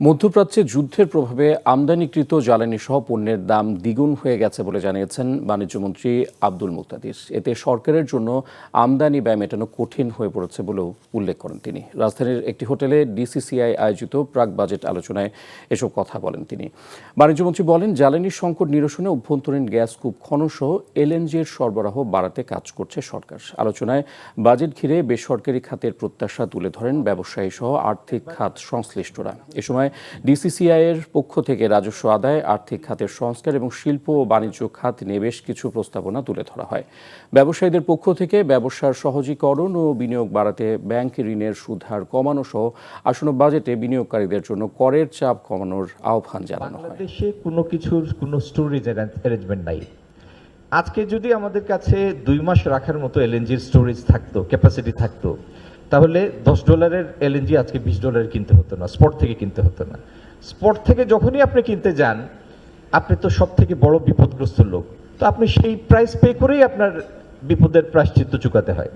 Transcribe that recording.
মধ্যপ্রাচ্যে যুদ্ধের প্রভাবে আমদানিকৃত জ্বালানি সহ পণ্যের দাম দ্বিগুণ হয়ে গেছে বলে জানিয়েছেন বাণিজ্যমন্ত্রী আব্দুল মুক্তাদির। এতে সরকারের জন্য আমদানি ব্যয় মেটানো কঠিন হয়ে পড়েছে বলেও উল্লেখ করেন তিনি। রাজধানীর একটি হোটেলে ডিসিসিআই আয়োজিত প্রাক বাজেট আলোচনায় এসব কথা বলেন তিনি। বাণিজ্যমন্ত্রী বলেন, জ্বালানি সংকট নিরসনে অভ্যন্তরীণ গ্যাস কূপ খনন সহ এলএনজির সরবরাহ বাড়াতে কাজ করছে সরকার। আলোচনায় বাজেট ঘিরে বেসরকারি খাতের প্রত্যাশা তুলে ধরেন ব্যবসায়ী সহ আর্থিক খাত সংশ্লিষ্টরা। এ সময় ডিসিসিআই এর পক্ষ থেকে রাজস্ব আদায়, আর্থিক খাতের সংস্কার এবং শিল্প ও বাণিজ্য খাত নিয়ে বেশ কিছু প্রস্তাবনা তুলে ধরা হয়। ব্যবসায়ীদের পক্ষ থেকে ব্যবসার সহজীকরণ ও বিনিয়োগ বাড়াতে ব্যাংক ঋণের সুদহার কমানো সহ আসন্ন বাজেটে বিনিয়োগকারীদের জন্য করের চাপ কমানোর আহ্বান জানানো হয়। বাংলাদেশে কোনো স্টোরেজ অ্যারেঞ্জমেন্ট নাই। আজকে যদি আমাদের কাছে 2 মাস রাখার মতো এলএনজির স্টোরেজ থাকতো, ক্যাপাসিটি থাকতো, তাহলে $10 এলএনজি আজকে $20 কিনতে হতো না, স্পট থেকে কিনতে হতো না। স্পট থেকে যখনই আপনি কিনতে যান, আপনি তো সব থেকে বড় বিপদগ্রস্ত লোক, তো আপনি সেই প্রাইস পে করেই আপনার বিপদের প্রায়শ্চিত্ত চুকাতে হয়।